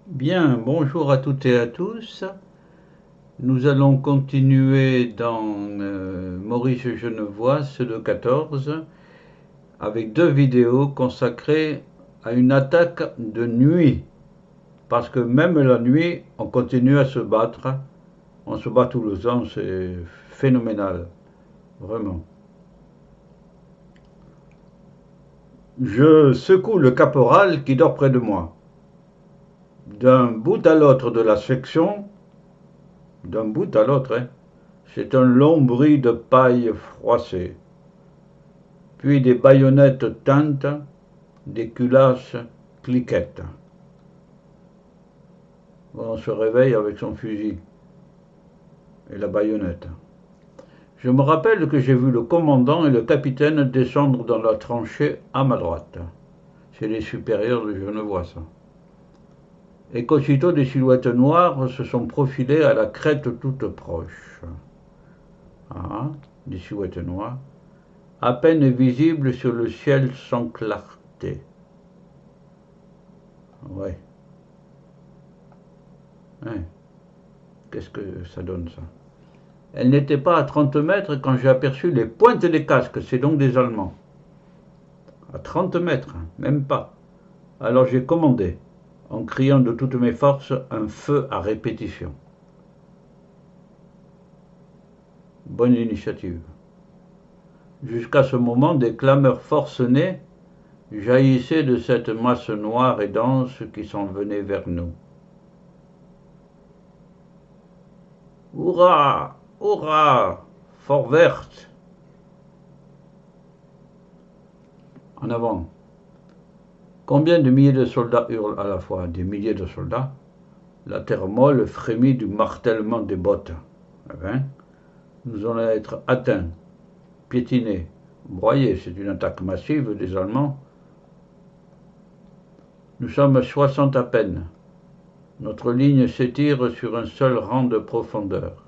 Bien, bonjour à toutes et à tous. Nous allons continuer dans Maurice Genevois, ceux 14, avec deux vidéos consacrées à une attaque de nuit. Parce que même la nuit, on continue à se battre. On se bat tout le temps, c'est phénoménal, vraiment. Je secoue le caporal qui dort près de moi. D'un bout à l'autre de la section, d'un bout à l'autre, hein, c'est un long bruit de paille froissée. Puis des baïonnettes tintent, des culasses cliquettent. On se réveille avec son fusil et la baïonnette. Je me rappelle que j'ai vu le commandant et le capitaine descendre dans la tranchée à ma droite. C'est les supérieurs de Genevois, ça. Et qu'aussitôt des silhouettes noires se sont profilées à la crête toute proche. Ah, des silhouettes noires, à peine visibles sur le ciel sans clarté. Ouais. Hein. Qu'est-ce que ça donne, ça? Elle n'était pas à 30 mètres quand j'ai aperçu les pointes des casques, c'est donc des Allemands. À 30 mètres, même pas. Alors j'ai commandé, en criant de toutes mes forces, un feu à répétition. Bonne initiative. Jusqu'à ce moment, des clameurs forcenées jaillissaient de cette masse noire et dense qui s'en venait vers nous. Hurrah! Hurrah! Fort verte! En avant! Combien de milliers de soldats hurlent à la fois? Des milliers de soldats? La terre molle frémit du martèlement des bottes. Enfin, nous allons être atteints, piétinés, broyés. C'est une attaque massive des Allemands. Nous sommes 60 à peine. Notre ligne s'étire sur un seul rang de profondeur.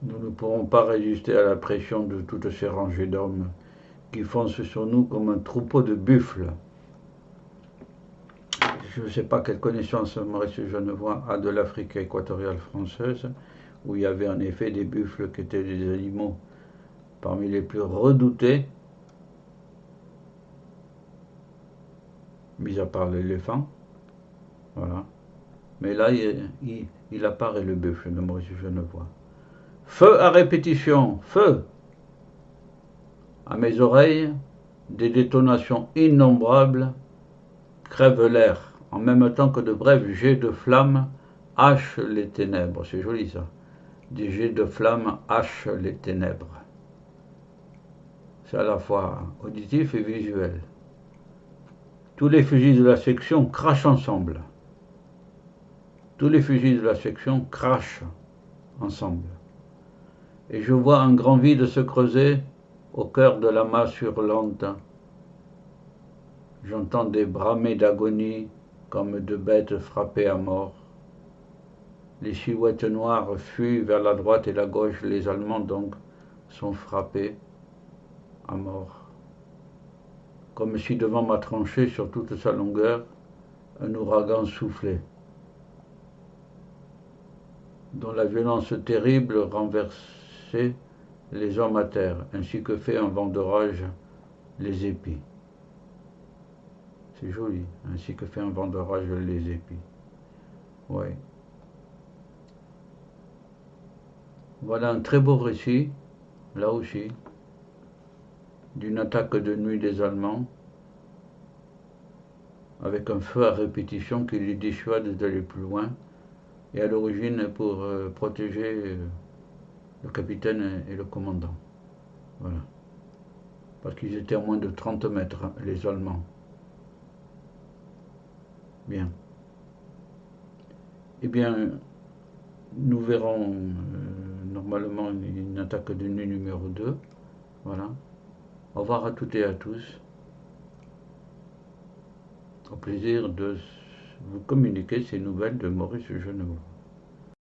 Nous ne pourrons pas résister à la pression de toutes ces rangées d'hommes qui foncent sur nous comme un troupeau de buffles. Je ne sais pas quelle connaissance Maurice Genevois a de l'Afrique équatoriale française, où il y avait en effet des buffles qui étaient des animaux parmi les plus redoutés, mis à part l'éléphant. Voilà. Mais là, il apparaît le buffle de Maurice Genevois. Feu à répétition, feu! À mes oreilles, des détonations innombrables crèvent l'air, en même temps que de brefs jets de flammes hachent les ténèbres. C'est joli ça. Des jets de flammes hachent les ténèbres. C'est à la fois auditif et visuel. Tous les fusils de la section crachent ensemble. Tous les fusils de la section crachent ensemble. Et je vois un grand vide se creuser au cœur de la masse hurlante. J'entends des bramées d'agonie comme de bêtes frappées à mort. Les silhouettes noires fuient vers la droite et la gauche. Les Allemands, donc, sont frappés à mort. Comme si devant ma tranchée, sur toute sa longueur, un ouragan soufflait, dont la violence terrible renversait les hommes à terre, ainsi que fait un vent d'orage les épis. C'est joli, ainsi que fait un vent d'orage les épis. Oui. Voilà un très beau récit, là aussi, d'une attaque de nuit des Allemands, avec un feu à répétition qui les dissuade d'aller plus loin, et à l'origine pour protéger le capitaine et le commandant. Voilà. Parce qu'ils étaient à moins de 30 mètres, les Allemands. Bien. Eh bien, nous verrons normalement une attaque de nuit numéro 2. Voilà. Au revoir à toutes et à tous. Au plaisir de vous communiquer ces nouvelles de Maurice Genevois.